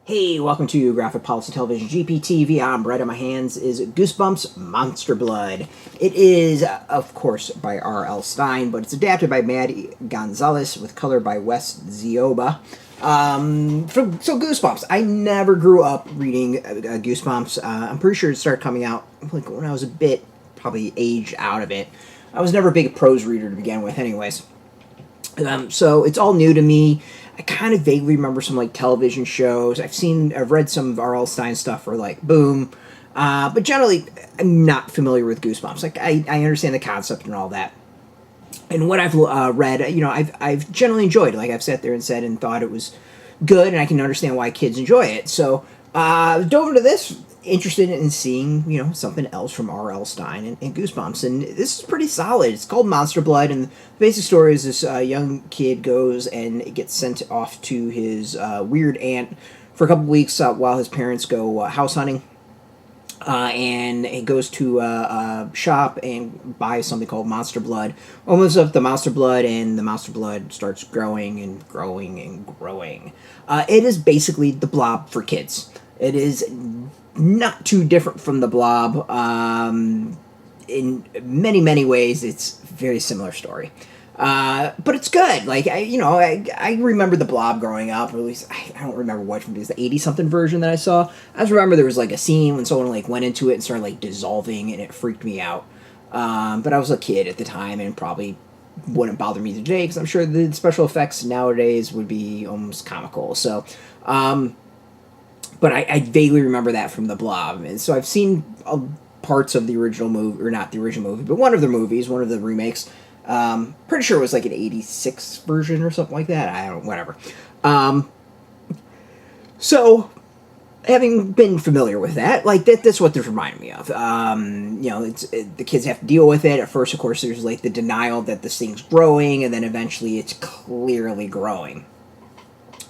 Hey, welcome to Graphic Policy Television GPTV. I'm right on my hands is Goosebumps Monster Blood. It is, of course, by R.L. Stine, but it's adapted by Maddi Gonzalez with color by Wes Dzioba. So Goosebumps. I never grew up reading Goosebumps. I'm pretty sure it started coming out like when I was a bit, probably aged out of it. I was never a big prose reader to begin with anyways. So it's all new to me. I kind of vaguely remember some like television shows. I've read some of R.L. Stine stuff for like Boom, but generally I'm not familiar with Goosebumps. Like I understand the concept and all that, and what I've read, I've generally enjoyed. Like I've sat there and said and thought it was good, and I can understand why kids enjoy it. So dove into this, interested in seeing something else from R.L. Stine and Goosebumps, and this is pretty solid. It's called Monster Blood, and the basic story is this young kid goes and gets sent off to his weird aunt for a couple weeks while his parents go house hunting, and he goes to a shop and buys something called Monster Blood. Opens up the Monster Blood, and the Monster Blood starts growing and growing and growing. It is basically the Blob for kids. It is not too different from the Blob. In many, many ways, it's a very similar story. But it's good. Like, I remember the Blob growing up, or at least, I don't remember what, it was the 80-something version that I saw. I just remember there was, like, a scene when someone, like, went into it and started, like, dissolving, and it freaked me out. But I was a kid at the time, and probably wouldn't bother me today, because I'm sure the special effects nowadays would be almost comical. So, but I vaguely remember that from the Blob. And so I've seen parts of the original movie, or not the original movie, but one of the movies, one of the remakes. Pretty sure it was like an 86 version or something like that. I don't know, whatever. So, having been familiar with that, like, that's what this reminded me of. The kids have to deal with it. At first, of course, there's like the denial that this thing's growing, and then eventually it's clearly growing.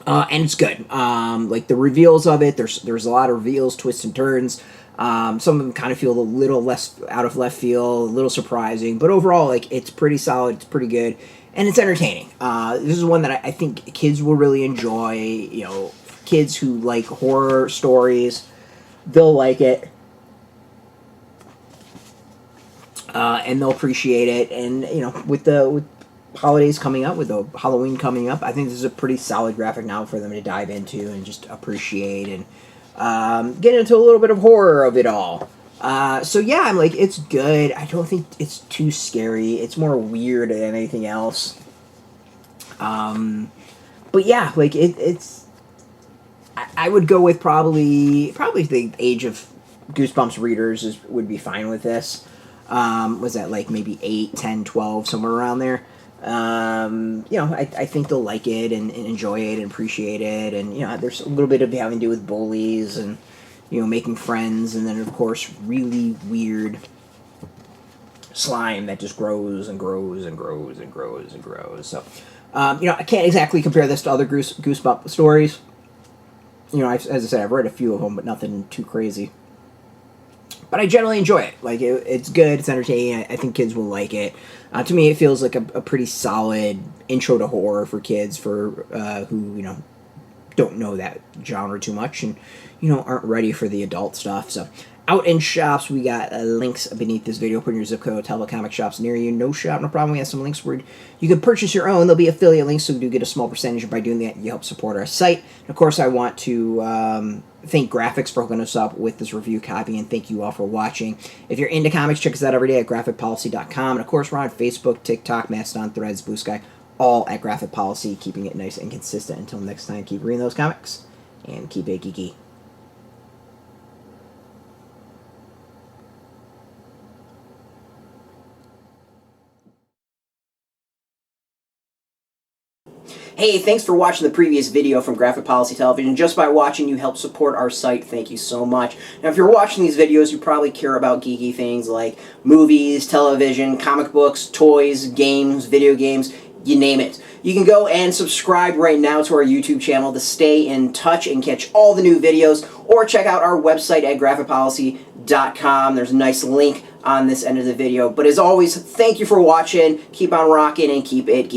And it's good. Like the reveals of it, there's a lot of reveals, twists and turns. Some of them kind of feel a little less out of left field, a little surprising, but overall, like, it's pretty solid, it's pretty good, and it's entertaining. This is one that I think kids will really enjoy. Kids who like horror stories, they'll like it, and they'll appreciate it. And with holidays coming up, with the Halloween coming up, I think this is a pretty solid graphic novel for them to dive into and just appreciate and get into a little bit of horror of it all. So yeah, I'm like, it's good. I don't think it's too scary. It's more weird than anything else. But yeah, like it's. I would go with probably the age of Goosebumps readers would be fine with this. Was that like maybe 8, 10, 12, somewhere around there? I think they'll like it and enjoy it and appreciate it. And, there's a little bit of having to do with bullies and, making friends. And then, of course, really weird slime that just grows and grows and grows and grows and grows. So, I can't exactly compare this to other Goosebumps stories. As I said, I've read a few of them, but nothing too crazy. But I generally enjoy it. Like, it's good, it's entertaining, I think kids will like it. To me, it feels like a pretty solid intro to horror for kids who, don't know that genre too much and, aren't ready for the adult stuff. So, out in shops, we got links beneath this video. Put in your zip code, tell the comic shops near you. No shop, no problem. We have some links where you can purchase your own. There'll be affiliate links, so we do get a small percentage. By doing that, you help support our site. And of course, I want to thank Graphix for hooking us up with this review copy, and thank you all for watching. If you're into comics, check us out every day at graphicpolicy.com. And of course, we're on Facebook, TikTok, Mastodon, Threads, Blue Sky, all at Graphic Policy, keeping it nice and consistent. Until next time, keep reading those comics, and keep it geeky. Hey, thanks for watching the previous video from Graphic Policy Television. Just by watching, you help support our site. Thank you so much. Now, if you're watching these videos, you probably care about geeky things like movies, television, comic books, toys, games, video games, you name it. You can go and subscribe right now to our YouTube channel to stay in touch and catch all the new videos, or check out our website at graphicpolicy.com. There's a nice link on this end of the video. But as always, thank you for watching. Keep on rocking and keep it geeky.